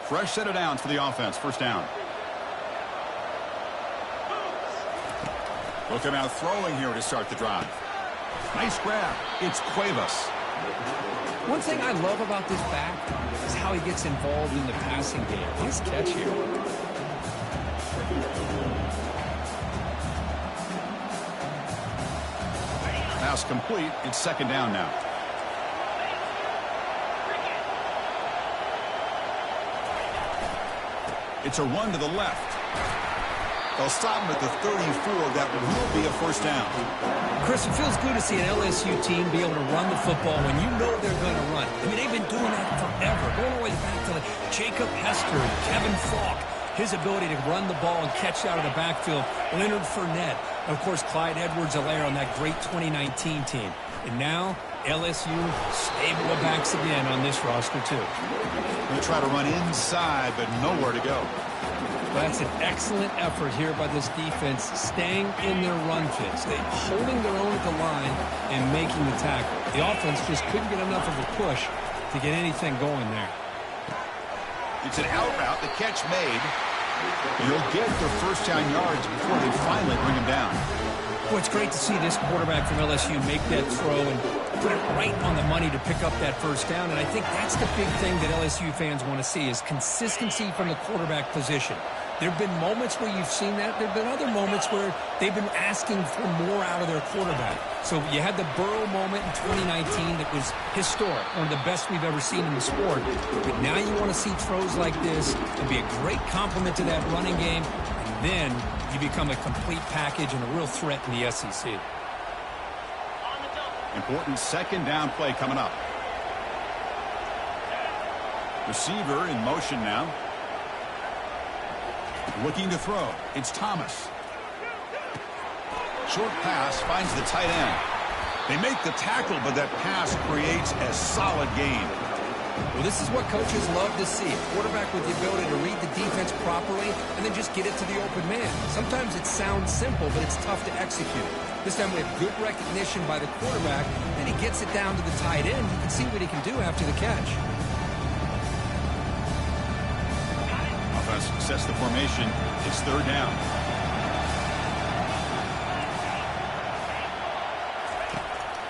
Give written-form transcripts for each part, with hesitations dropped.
Fresh set of downs for the offense. First down. Look him out throwing here to start the drive. Nice grab. It's Cuevas. One thing I love about this back is how he gets involved in the passing game. Nice catch here. Pass complete. It's second down now. It's a run to the left. They'll stop him at the 34. That will be a first down. Chris, it feels good to see an LSU team be able to run the football when you know they're going to run. I mean, they've been doing that forever, going all the way back to Jacob Hester and Kevin Falk. His ability to run the ball and catch out of the backfield. Leonard Fournette. And, of course, Clyde Edwards-Helaire on that great 2019 team. And now, LSU stable of backs again on this roster, too. They try to run inside, but nowhere to go. Well, that's an excellent effort here by this defense, staying in their run fits. They holding their own at the line and making the tackle. The offense just couldn't get enough of a push to get anything going there. It's an out route. The catch made. You'll get the first down yards before they finally bring him down. Well, it's great to see this quarterback from LSU make that throw and put it right on the money to pick up that first down. And I think that's the big thing that LSU fans want to see is consistency from the quarterback position. There have been moments where you've seen that. There have been other moments where they've been asking for more out of their quarterback. So you had the Burrow moment in 2019 that was historic, one of the best we've ever seen in the sport. But now you want to see throws like this. It'll be a great complement to that running game. And then you become a complete package and a real threat in the SEC. Important second down play coming up. Receiver in motion now. Looking to throw. It's Thomas. Short pass finds the tight end. They make the tackle, but that pass creates a solid gain. Well, this is what coaches love to see. A quarterback with the ability to read the defense properly and then just get it to the open man. Sometimes it sounds simple, but it's tough to execute. This time we have good recognition by the quarterback, and he gets it down to the tight end. You can see what he can do after the catch. Offense sets the formation. It's third down.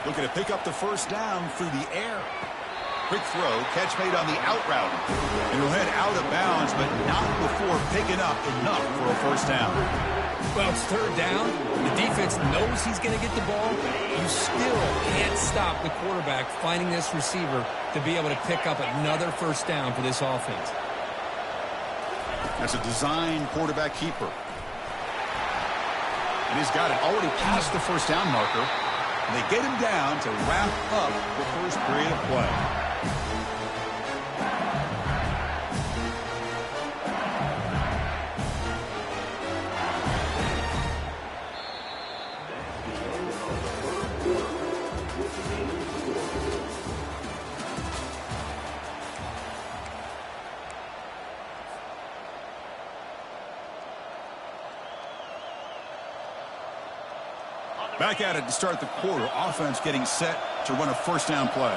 Looking to pick up the first down through the air. Quick throw, catch made on the out route. And he'll head out of bounds, but not before picking up enough for a first down. Well, it's third down. The defense knows he's going to get the ball. You still can't stop the quarterback finding this receiver to be able to pick up another first down for this offense. That's a design quarterback keeper. And he's got it already past the first down marker. And they get him down to wrap up the first period of play. Back at it to start the quarter. Offense getting set to run a first down play.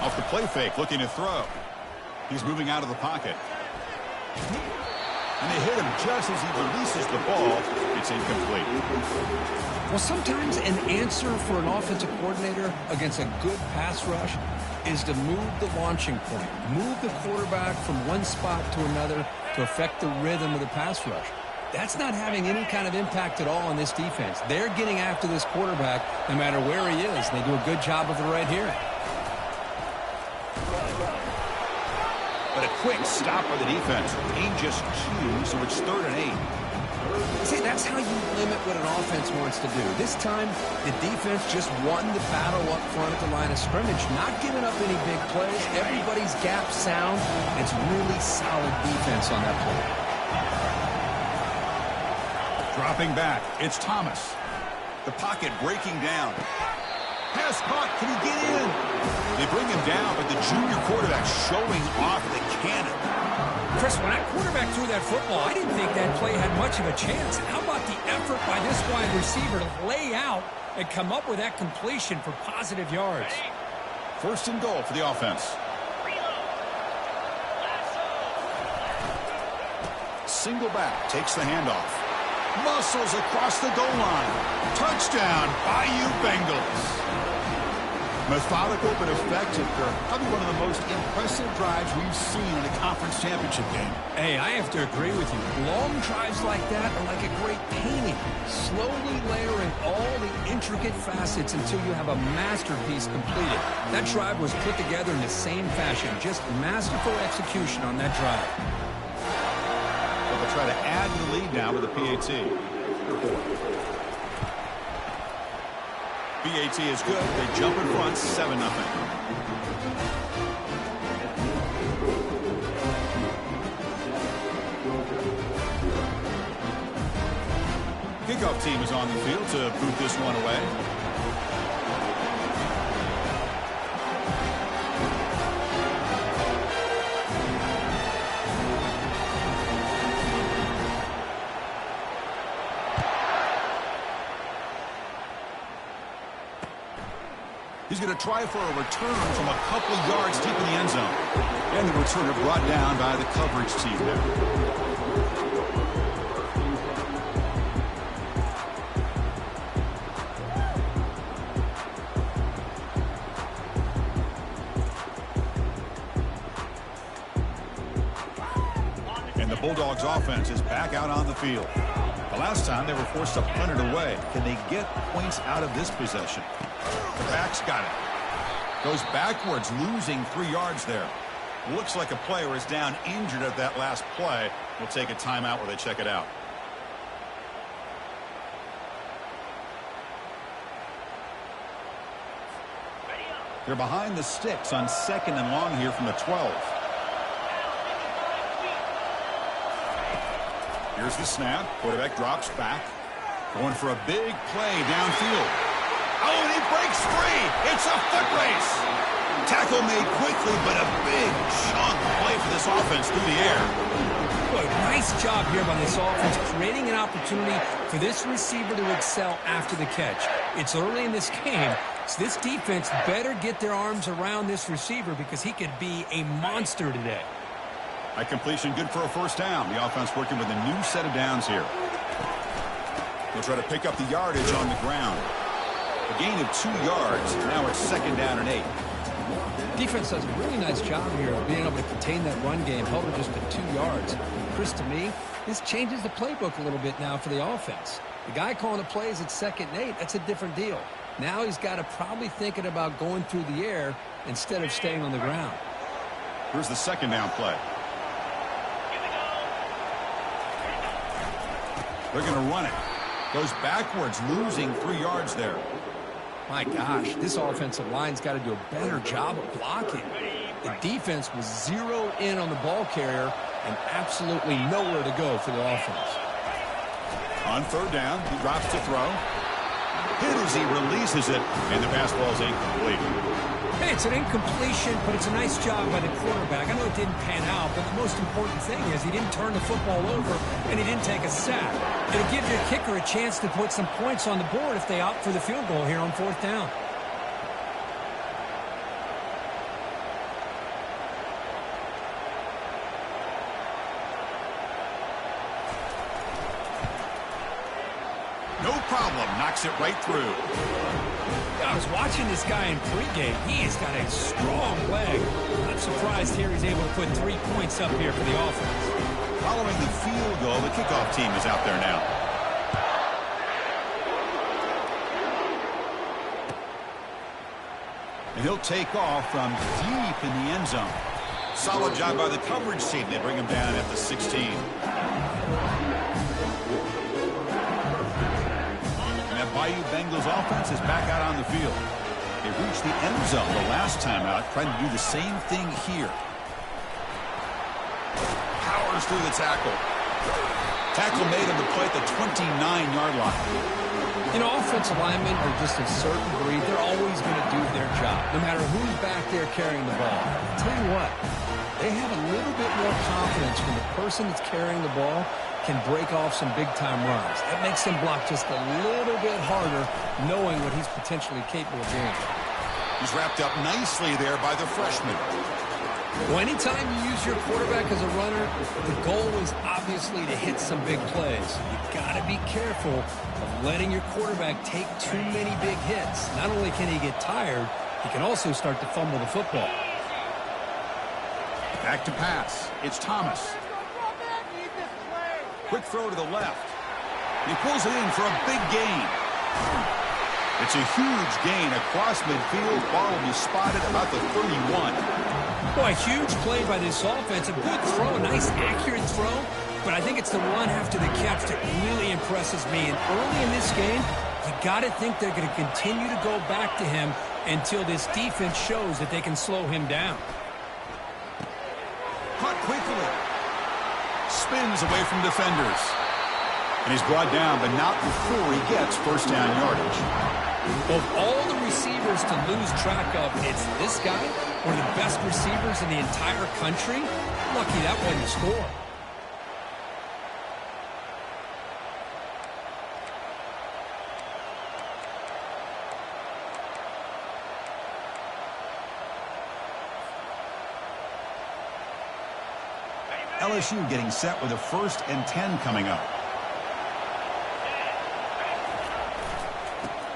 Off the play fake, looking to throw. He's moving out of the pocket. And they hit him just as he releases the ball. It's incomplete. Well, sometimes an answer for an offensive coordinator against a good pass rush is to move the launching point. Move the quarterback from one spot to another to affect the rhythm of the pass rush. That's not having any kind of impact at all on this defense. They're getting after this quarterback no matter where he is. They do a good job of it right here. But a quick stop by the defense. Gain just 2, so it's 3rd and 8. See, that's how you limit what an offense wants to do. This time, the defense just won the battle up front at the line of scrimmage, not giving up any big plays. Everybody's gap sound. It's really solid defense on that play. Dropping back, it's Thomas. The pocket breaking down. Pass caught, can he get in? They bring him down, but the junior quarterback showing off the cannon. Chris, when that quarterback threw that football, I didn't think that play had much of a chance. How about the effort by this wide receiver to lay out and come up with that completion for positive yards? 1st and goal for the offense. single back, takes the handoff. Muscles across the goal line. Touchdown, Bayou Bengals. Methodical but effective. Probably one of the most impressive drives we've seen in a conference championship game. Hey, I have to agree with you. Long drives like that are like a great painting. Slowly layering all the intricate facets until you have a masterpiece completed. That drive was put together in the same fashion. Just masterful execution on that drive. So they'll try to add to the lead now with a PAT. PAT is good. They jump in front, 7-0. Kickoff team is on the field to boot this one away. He's going to try for a return from a couple yards deep in the end zone. And the returner brought down by the coverage team there. And the Bulldogs offense is back out on the field. The last time they were forced to punt it away. Can they get points out of this possession? The back's got it. Goes backwards, losing 3 yards there. Looks like a player is down injured at that last play. We'll take a timeout where they check it out. They're behind the sticks on 2nd and long here from the 12. Here's the snap. Quarterback drops back. Going for a big play downfield. Oh, and he breaks free. It's a foot race. Tackle made quickly, but a big chunk play for this offense through the air. Look, nice job here by this offense, creating an opportunity for this receiver to excel after the catch. It's early in this game, so this defense better get their arms around this receiver because he could be a monster today. High completion, good for a first down. The offense working with a new set of downs here. They'll try to pick up the yardage on the ground. A gain of 2 yards. Now it's 2nd down and 8. Defense does a really nice job here of being able to contain that run game, held it just to 2 yards. Chris, to me, this changes the playbook a little bit now for the offense. The guy calling the plays at 2nd and 8, that's a different deal. Now he's got to probably thinking about going through the air instead of staying on the ground. Here's the 2nd down play. They're going to run it. Goes backwards, losing 3 yards there. My gosh, this offensive line's got to do a better job of blocking. The defense was zero in on the ball carrier and absolutely nowhere to go for the offense. On 3rd down, he drops to throw. Hit as he releases it, and the pass ball is incomplete. Hey, it's an incompletion, but it's a nice job by the quarterback. I know it didn't pan out, but the most important thing is he didn't turn the football over and he didn't take a sack. It'll give your kicker a chance to put some points on the board if they opt for the field goal here on 4th down. No problem, knocks it right through. I was watching this guy in pregame. He has got a strong leg. I'm surprised here he's able to put 3 points up here for the offense. Following the field goal, the kickoff team is out there now. And he'll take off from deep in the end zone. Solid job by the coverage team. They bring him down at the 16. Bayou Bengals offense is back out on the field. They reached the end zone the last time out, trying to do the same thing here. Powers through the tackle. Tackle made on the play at the 29-yard line. You know, offensive linemen are just a certain breed. They're always going to do their job, no matter who's back there carrying the ball. I'll tell you what, they have a little bit more confidence when the person that's carrying the ball can break off some big-time runs. That makes him block just a little bit harder, knowing what he's potentially capable of doing. He's wrapped up nicely there by the freshman. Well, anytime you use your quarterback as a runner, the goal is obviously to hit some big plays. You've got to be careful of letting your quarterback take too many big hits. Not only can he get tired, he can also start to fumble the football. Back to pass. It's Thomas. Quick throw to the left. He pulls it in for a big gain. It's a huge gain across midfield. Ball will be spotted about the 31. Boy, a huge play by this offense. A good throw, a nice accurate throw. But I think it's the run after the catch that really impresses me. And early in this game, you got to think they're going to continue to go back to him until this defense shows that they can slow him down. Caught quickly. Spins away from defenders. And he's brought down, but not before he gets first down yardage. Of all the receivers to lose track of, it's this guy, one of the best receivers in the entire country. Lucky that wasn't a score. LSU getting set with a 1st and 10 coming up.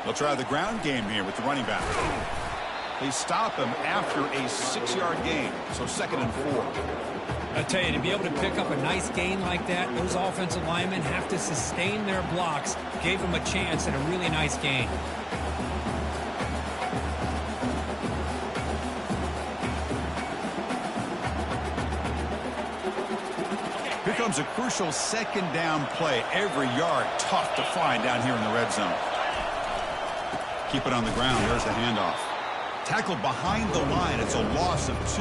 They'll try the ground game here with the running back. They stop him after a 6-yard gain, so 2nd and 4. I tell you, to be able to pick up a nice gain like that, those offensive linemen have to sustain their blocks. Gave them a chance at a really nice gain. Here comes a crucial 2nd down play. Every yard tough to find down here in the red zone. Keep it on the ground. There's the handoff. Tackled behind the line. It's a loss of 2.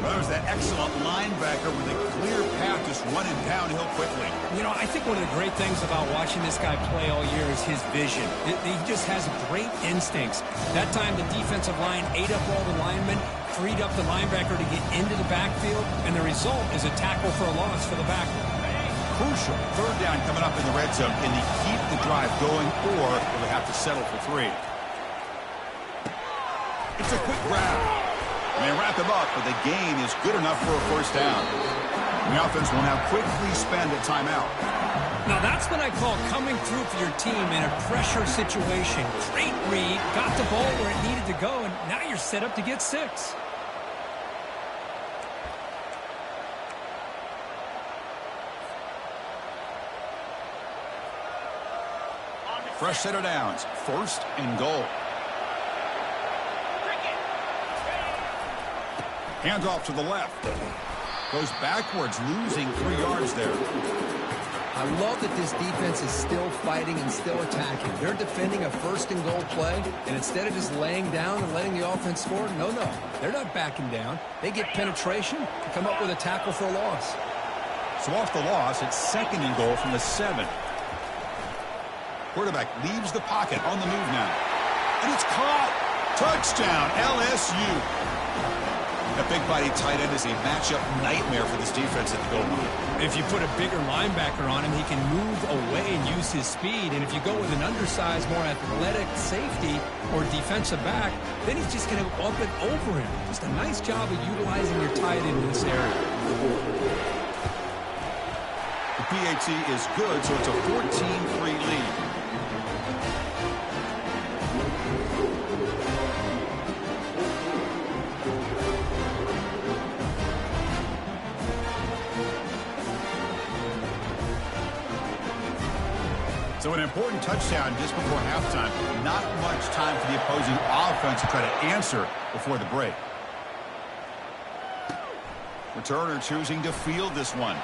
Well, there's that excellent linebacker with a clear path just running downhill quickly. You know, I think one of the great things about watching this guy play all year is his vision. He just has great instincts. That time the defensive line ate up all the linemen, freed up the linebacker to get into the backfield, and the result is a tackle for a loss for the backer. Crucial 3rd down coming up in the red zone. Can he keep the drive going, or will they have to settle for 3? It's a quick grab. They wrap him up, but the gain is good enough for a 1st down. The offense will now quickly spend a timeout. Now that's what I call coming through for your team in a pressure situation. Great read, got the ball where it needed to go, and now you're set up to get 6. Fresh set of downs. 1st and goal. Hands off to the left. Goes backwards, losing 3 yards there. I love that this defense is still fighting and still attacking. They're defending a 1st and goal play, and instead of just laying down and letting the offense score, no, they're not backing down. They get penetration and come up with a tackle for a loss. So off the loss, it's 2nd and goal from the 7. Quarterback leaves the pocket on the move now. And it's caught. Touchdown, LSU. A big body tight end is a matchup nightmare for this defense at the goal line. If you put a bigger linebacker on him, he can move away and use his speed. And if you go with an undersized, more athletic safety or defensive back, then he's just going to go up and over him. Just a nice job of utilizing your tight end in this area. The PAT is good, so it's a 14-3 lead. So an important touchdown just before halftime. Not much time for the opposing offense to try to answer before the break. Returner choosing to field this one.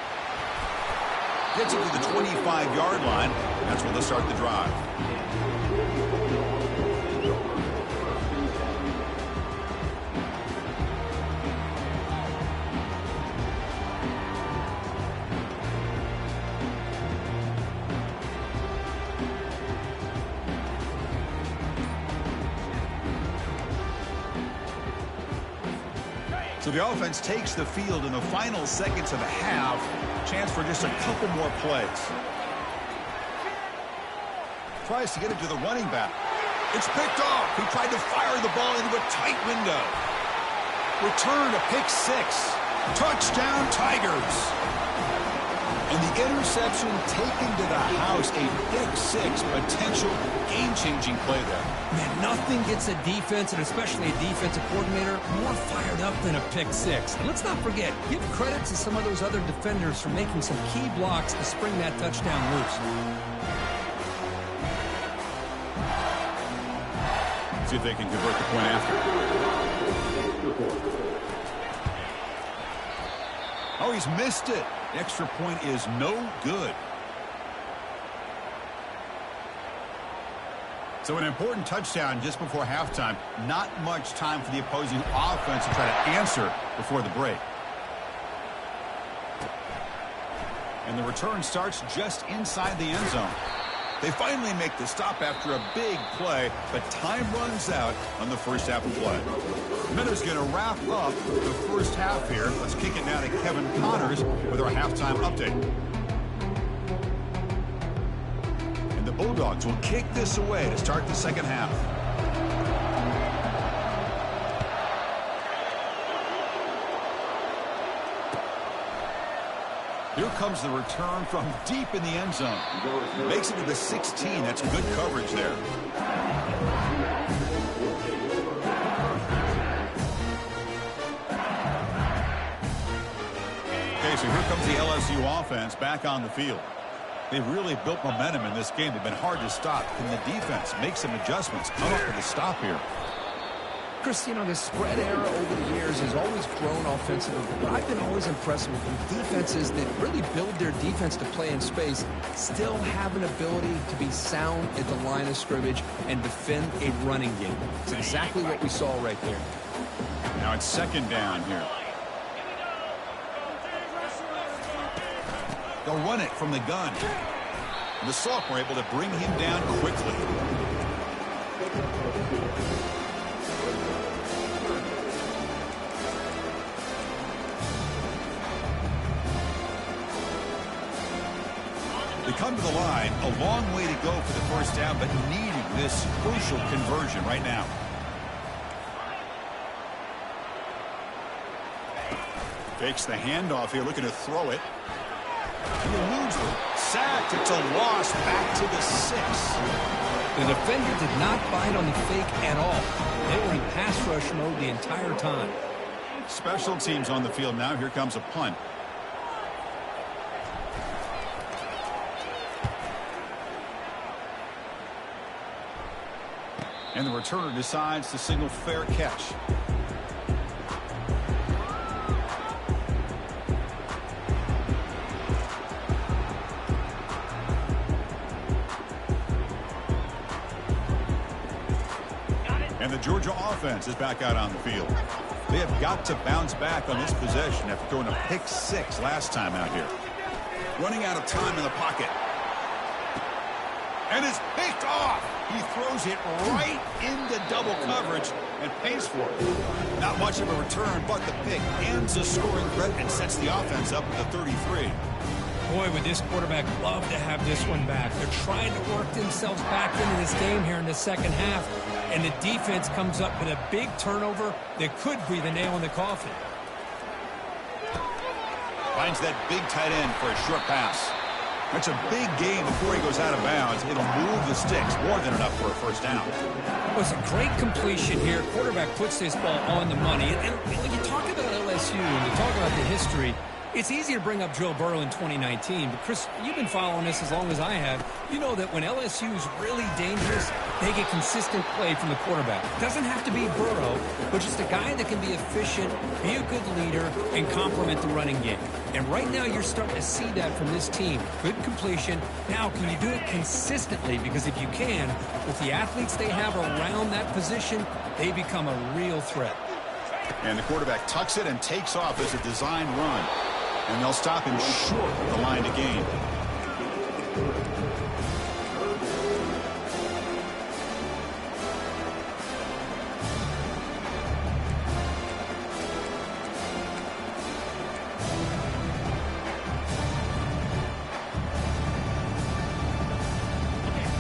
Gets it to the 25-yard line. That's where they'll start the drive. So the offense takes the field in the final seconds of the half. Chance for just a couple more plays. Tries to get it to the running back. It's picked off. He tried to fire the ball into a tight window. Return to pick six. Touchdown, Tigers. And the interception taken to the house, a pick six, potential game-changing play there. Man, nothing gets a defense, and especially a defensive coordinator, more fired up than a pick six. And let's not forget, give credit to some of those other defenders for making some key blocks to spring that touchdown loose. See if they can convert the point after. Oh, he's missed it. Extra point is no good. So an important touchdown just before halftime. Not much time for the opposing offense to try to answer before the break. And the return starts just inside the end zone. They finally make the stop after a big play, but time runs out on the first half of play. Minter's going to wrap up the first half here. Let's kick it now to Kevin Connors with our halftime update. And the Bulldogs will kick this away to start the second half. Here comes the return from deep in the end zone. Makes it to the 16. That's good coverage there. Okay, so here comes the LSU offense back on the field. They've really built momentum in this game. They've been hard to stop. Can the defense make some adjustments? Come up with a stop here. Chris, you know, the spread era over the years has always grown offensively, but I've been always impressed with defenses that really build their defense to play in space, still have an ability to be sound at the line of scrimmage and defend a running game. It's exactly what we saw right there. Now it's second down here. They'll run it from the gun. And the sophomore able to bring him down quickly. They come to the line, a long way to go for the first down, but needing this crucial conversion right now. Fakes the handoff here, looking to throw it. He eludes it. Sacked. It's a loss back to the 6. The defender did not bite on the fake at all. They were in pass rush mode the entire time. Special teams on the field now. Here comes a punt. And the returner decides to signal fair catch. And the Georgia offense is back out on the field. They have got to bounce back on this possession after throwing a pick 6 last time out here. Running out of time in the pocket. And it's picked off. He throws it right into double coverage and pays for it. Not much of a return, but the pick ends a scoring threat and sets the offense up at the 33. Boy, would this quarterback love to have this one back. They're trying to work themselves back into this game here in the second half, and the defense comes up with a big turnover that could be the nail in the coffin. Finds that big tight end for a short pass. That's a big gain before he goes out of bounds. It'll move the sticks, more than enough for a first down. It was a great completion here. Quarterback puts this ball on the money. And when you talk about LSU and you talk about the history, it's easy to bring up Joe Burrow in 2019, but Chris, you've been following this as long as I have. You know that when LSU is really dangerous, they get consistent play from the quarterback. Doesn't have to be Burrow, but just a guy that can be efficient, be a good leader, and complement the running game. And right now you're starting to see that from this team. Good completion. Now, can you do it consistently? Because if you can, with the athletes they have around that position, they become a real threat. And the quarterback tucks it and takes off as a design run. And they'll stop him short of the line to gain.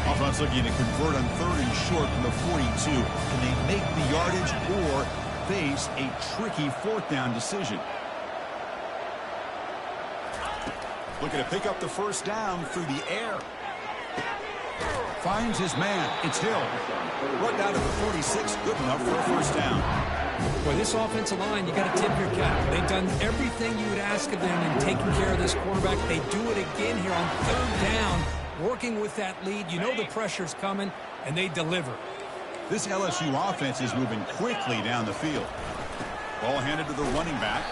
Offense looking to convert on 3rd and short from the 42. Can they make the yardage, or face a tricky fourth down decision. Looking to pick up the first down through the air. Finds his man. It's Hill. Brought down to the 46. Good enough for a first down. Boy, this offensive line, you got to tip your cap. They've done everything you would ask of them in taking care of this quarterback. They do it again here on third down, working with that lead. You know the pressure's coming, and they deliver. This LSU offense is moving quickly down the field. Ball handed to the running back.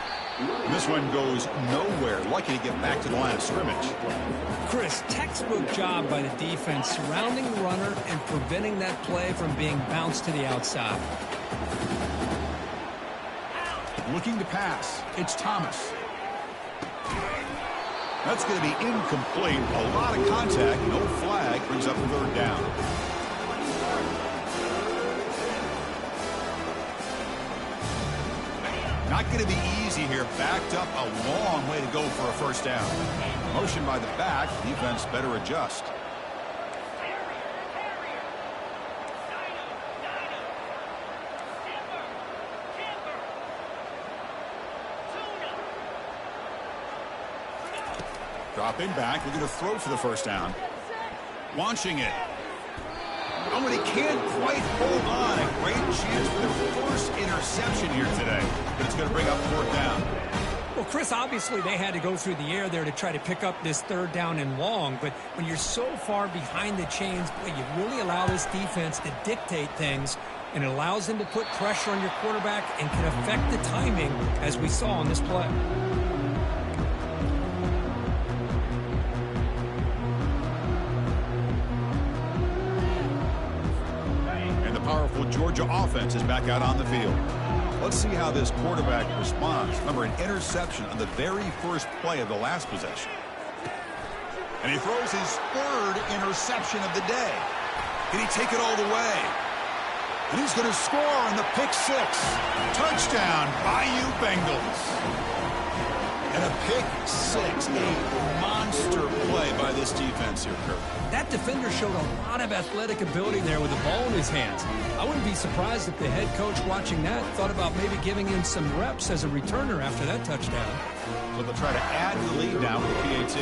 This one goes nowhere. Lucky to get back to the line of scrimmage. Chris, textbook job by the defense surrounding the runner and preventing that play from being bounced to the outside. Looking to pass. It's Thomas. That's going to be incomplete. A lot of contact. No flag. Brings up third down. Not going to be easy here. Backed up a long way to go for a first down. Motion by the back. Defense better adjust. Dropping back. We're going to throw for the first down. Launching it. Oh, and he can't quite hold on. A great chance for their first interception here today. But it's going to bring up fourth down. Well, Chris, obviously they had to go through the air there to try to pick up this third down and long. But when you're so far behind the chains, boy, you really allow this defense to dictate things. And it allows them to put pressure on your quarterback and can affect the timing, as we saw on this play. Powerful Georgia offense is back out on the field. Let's see how this quarterback responds. Remember, an interception on the very first play of the last possession. And he throws his third interception of the day. Can he take it all the way? And he's going to score on the pick six. Touchdown, Bayou Bengals. And a pick six, a monster play by this defense here, Kirk. That defender showed a lot of athletic ability there with the ball in his hands. I wouldn't be surprised if the head coach watching that thought about maybe giving him some reps as a returner after that touchdown. So they'll try to add the lead now with the PAT.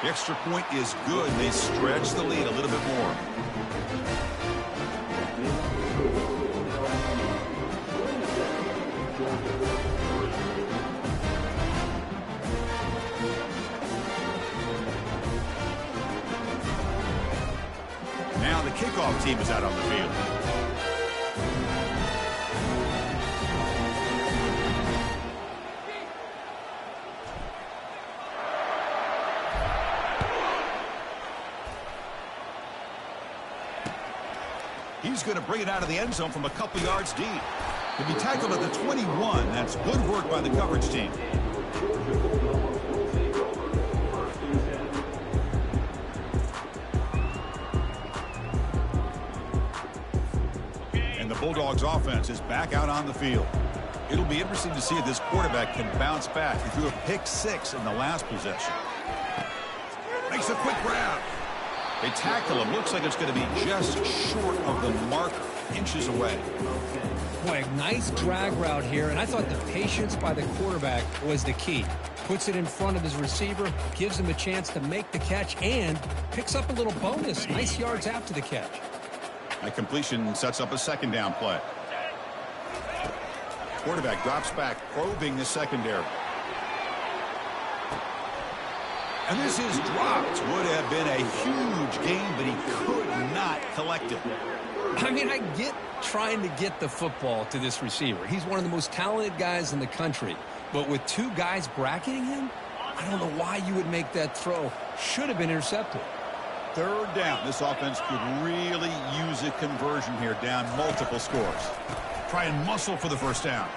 The extra point is good. They stretch the lead a little bit more. Now the kickoff team is out on the field. He's going to bring it out of the end zone from a couple yards deep. He'll be tackled at the 21. That's good work by the coverage team. And the Bulldogs offense is back out on the field. It'll be interesting to see if this quarterback can bounce back. He threw a pick six in the last possession. Makes a quick grab. They tackle him. Looks like it's going to be just short of the marker, inches away. Boy, a nice drag route here, and I thought the patience by the quarterback was the key. Puts it in front of his receiver, gives him a chance to make the catch, and picks up a little bonus. Nice yards after the catch. That completion sets up a second down play. Quarterback drops back, probing the secondary. And this is dropped. Would have been a huge gain, but he could not collect it. I mean, I get trying to get the football to this receiver. He's one of the most talented guys in the country. But with two guys bracketing him, I don't know why you would make that throw. Should have been intercepted. Third down. This offense could really use a conversion here, down multiple scores. Try and muscle for the first down.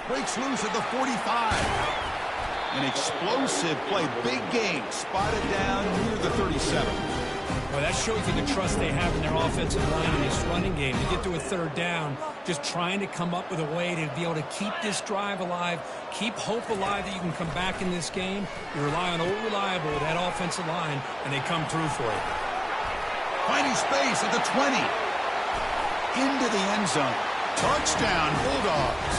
Breaks loose at the 45. An explosive play. Big game. Spotted down near the 37. Well, that shows you the trust they have in their offensive line in this running game. You get to a third down, just trying to come up with a way to be able to keep this drive alive, keep hope alive that you can come back in this game. You rely on old reliable with that offensive line, and they come through for you. Finding space at the 20. into the end zone. Touchdown, Bulldogs.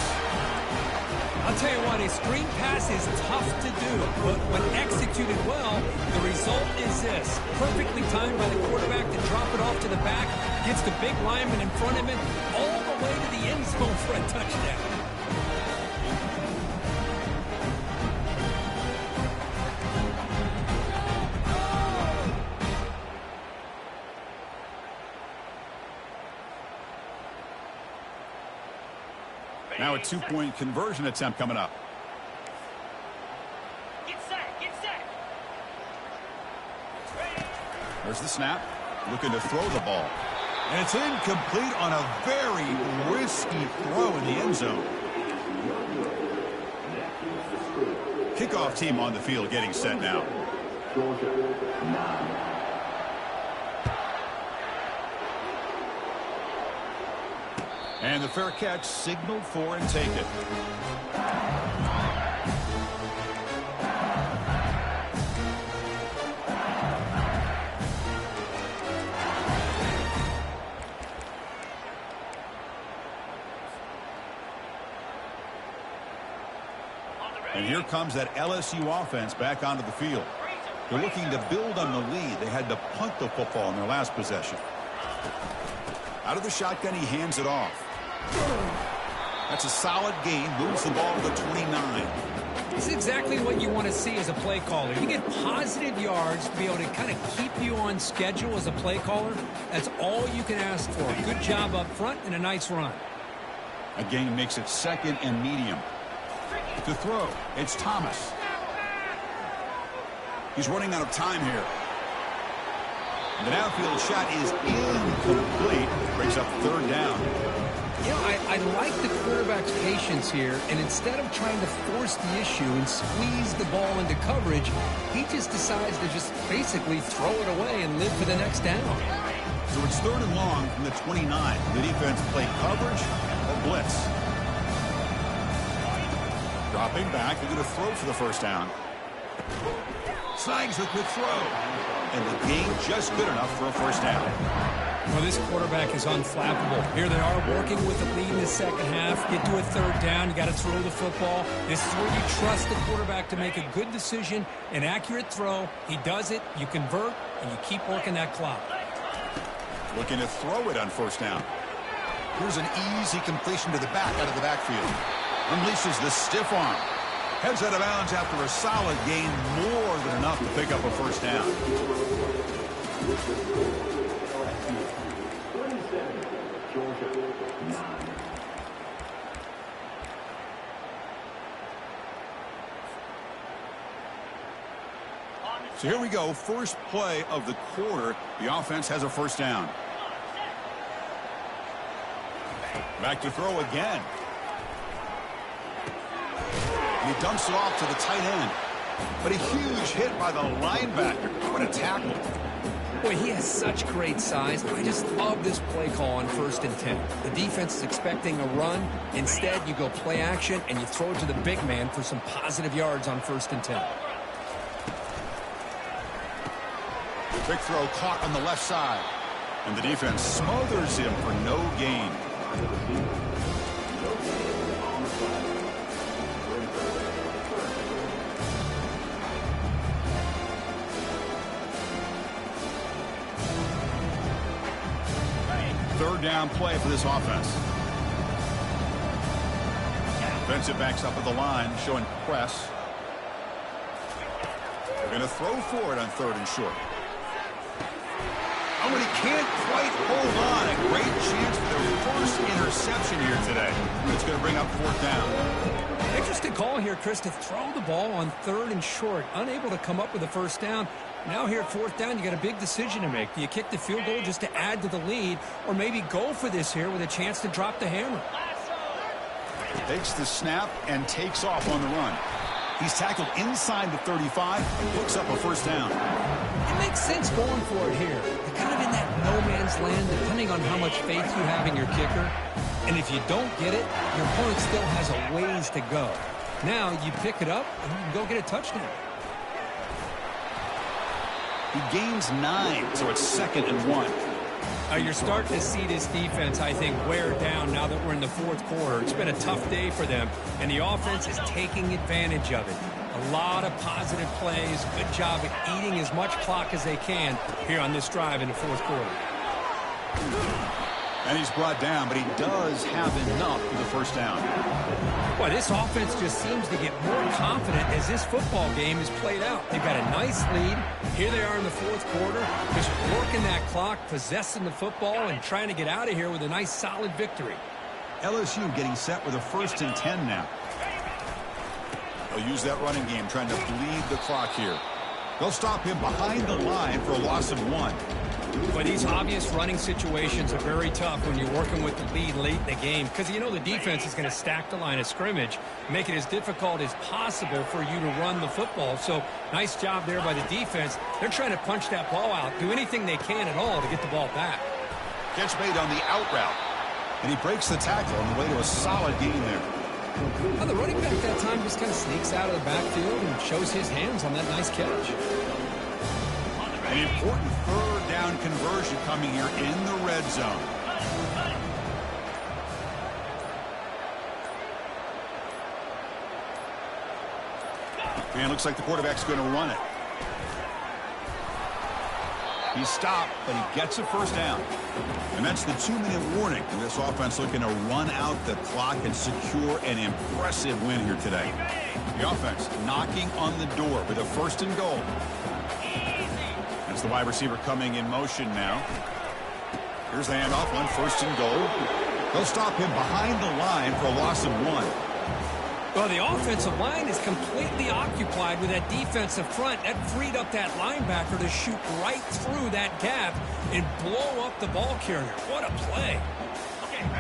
I'll tell you what, a screen pass is tough to do, but when executed well, the result is this. Perfectly timed by the quarterback to drop it off to the back, gets the big lineman in front of him, all the way to the end zone for a touchdown. Now a two-point conversion attempt coming up. Get set, get set. There's the snap. Looking to throw the ball. And it's incomplete on a very risky throw in the end zone. Kickoff team on the field getting set now. And the fair catch signaled for and take it. And here comes that LSU offense back onto the field. They're looking to build on the lead. They had to punt the football in their last possession. Out of the shotgun, he hands it off. That's a solid gain. Moves the ball to the 29. This is exactly what you want to see as a play caller. You get positive yards to be able to kind of keep you on schedule as a play caller. That's all you can ask for. Good job up front and a nice run. A gain makes it second and medium. To throw, it's Thomas. He's running out of time here. The downfield shot is incomplete. Brings up third down. You know, I like the quarterback's patience here, and instead of trying to force the issue and squeeze the ball into coverage, he just decides to just basically throw it away and live for the next down. So it's third and long from the 29. The defense play coverage or blitz. Dropping back, they're going to throw for the first down. Snags the quick throw. And the gain just good enough for a first down. Well, this quarterback is unflappable. Here they are working with the lead in the second half. Get to a third down. You got to throw the football. This is where you trust the quarterback to make a good decision, an accurate throw. He does it, you convert, and you keep working that clock. Looking to throw it on first down. Here's an easy completion to the back out of the backfield. Unleashes the stiff arm. Heads out of bounds after a solid gain, more than enough to pick up a first down. So here we go, first play of the quarter. The offense has a first down. Back to throw again. And he dumps it off to the tight end. But a huge hit by the linebacker. What a tackle. Boy, he has such great size. I just love this play call on 1st and 10. The defense is expecting a run. Instead, you go play action, and you throw it to the big man for some positive yards on 1st and 10. Quick throw caught on the left side. And the defense smothers him for no gain. Third down play for this offense. Defensive backs up at the line, showing press. They're going to throw for it on 3rd and short. Oh, and he can't quite hold on. A great chance for their first interception here today. It's going to bring up 4th down. Interesting call here, Chris, to throw the ball on 3rd and short. Unable to come up with a first down. Now here at 4th down, you got a big decision to make. Do you kick the field goal just to add to the lead, or maybe go for this here with a chance to drop the hammer? Takes the snap and takes off on the run. He's tackled inside the 35 and picks up a first down. It makes sense going for it here. You're kind of in that no man's land, depending on how much faith you have in your kicker. And if you don't get it, your opponent still has a ways to go. Now you pick it up and you can go get a touchdown. He gains 9, so it's 2nd and 1. You're starting to see this defense, I think, wear down now that we're in the fourth quarter. It's been a tough day for them, and the offense is taking advantage of it. A lot of positive plays. Good job at eating as much clock as they can here on this drive in the fourth quarter. And he's brought down, but he does have enough for the first down. Well, this offense just seems to get more confident as this football game is played out. They've got a nice lead. Here they are in the fourth quarter, just working that clock, possessing the football, and trying to get out of here with a nice, solid victory. LSU getting set with a 1st and 10 now. They'll use that running game, trying to bleed the clock here. They'll stop him behind the line for a loss of 1. But these obvious running situations are very tough when you're working with the lead late in the game, because you know the defense is going to stack the line of scrimmage, make it as difficult as possible for you to run the football. So nice job there by the defense. They're trying to punch that ball out, do anything they can at all to get the ball back. Catch made on the out route, and he breaks the tackle on the way to a solid gain there. Well, the running back that time just kind of sneaks out of the backfield and shows his hands on that nice catch. An important third down conversion coming here in the red zone. And looks like the quarterback's going to run it. He's stopped, but he gets a first down. And that's the 2-minute warning. And this offense looking to run out the clock and secure an impressive win here today. The offense knocking on the door with a 1st and goal. As the wide receiver coming in motion now. Here's the handoff on 1st and goal. They'll stop him behind the line for a loss of 1. Well, the offensive line is completely occupied with that defensive front. That freed up that linebacker to shoot right through that gap and blow up the ball carrier. What a play.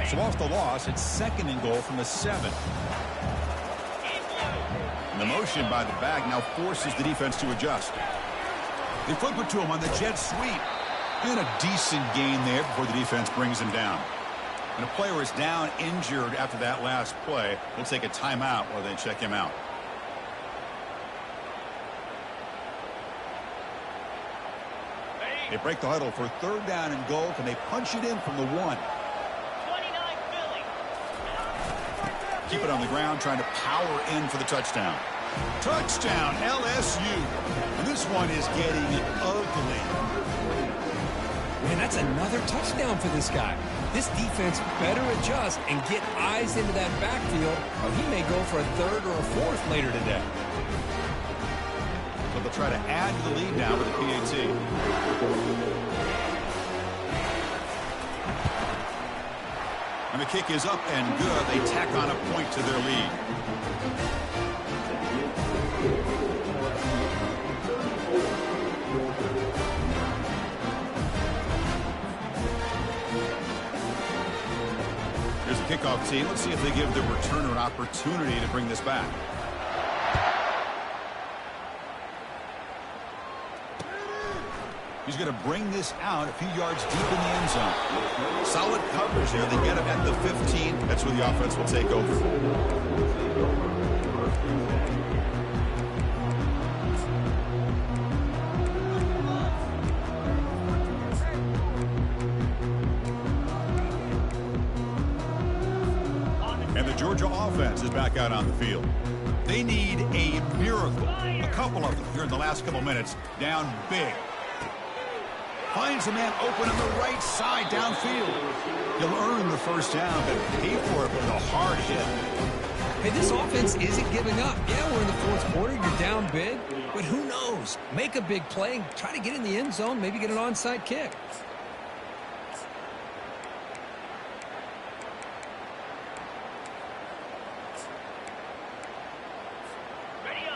So off the loss, it's 2nd and goal from the 7. And the motion by the back now forces the defense to adjust. They flip it to him on the jet sweep. And a decent gain there before the defense brings him down. And a player is down injured after that last play. We'll take a timeout while they check him out. They break the huddle for 3rd down and goal. Can they punch it in from the 1? Keep it on the ground, trying to power in for the touchdown. Touchdown, LSU. And this one is getting ugly. Man, that's another touchdown for this guy. This defense better adjust and get eyes into that backfield, or he may go for a 3rd or a 4th later today. So they'll try to add to the lead now with a PAT. And the kick is up and good. They tack on a point to their lead. Here's the kickoff team. Let's see if they give the returner an opportunity to bring this back. He's going to bring this out a few yards deep in the end zone. Solid coverage there. They get him at the 15. That's where the offense will take over. And the Georgia offense is back out on the field. They need a miracle. A couple of them here in the last couple minutes. Down big. Finds a man open on the right side downfield. He'll earn the first down, but pay for it with a hard hit. Hey, this offense isn't giving up. Yeah, we're in the fourth quarter. You're down big. But who knows? Make a big play. Try to get in the end zone. Maybe get an onside kick.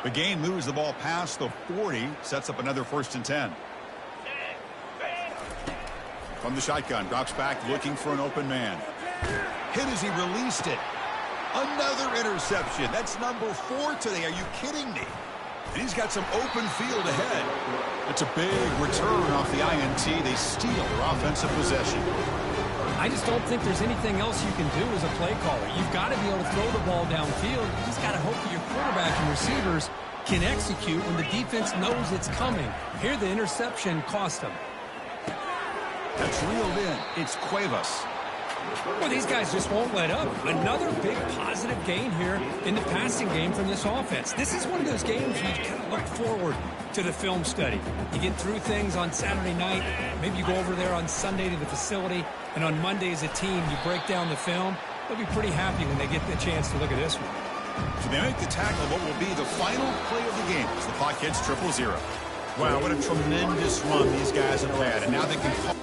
The game moves the ball past the 40. Sets up another 1st and 10. From the shotgun, drops back, looking for an open man. Hit as he released it. Another interception. That's number 4 today. Are you kidding me? And he's got some open field ahead. It's a big return off the INT. They steal their offensive possession. I just don't think there's anything else you can do as a play caller. You've got to be able to throw the ball downfield. You just got to hope that your quarterback and receivers can execute when the defense knows it's coming. Here, the interception cost them. That's reeled in. It's Cuevas. Well, these guys just won't let up. Another big positive gain here in the passing game from this offense. This is one of those games where you kind of look forward to the film study. You get through things on Saturday night. Maybe you go over there on Sunday to the facility, and on Monday as a team, you break down the film. They'll be pretty happy when they get the chance to look at this one. So they make the tackle, what will be the final play of the game as the clock hits 0-0. Wow, what a tremendous run these guys have had, and now they can call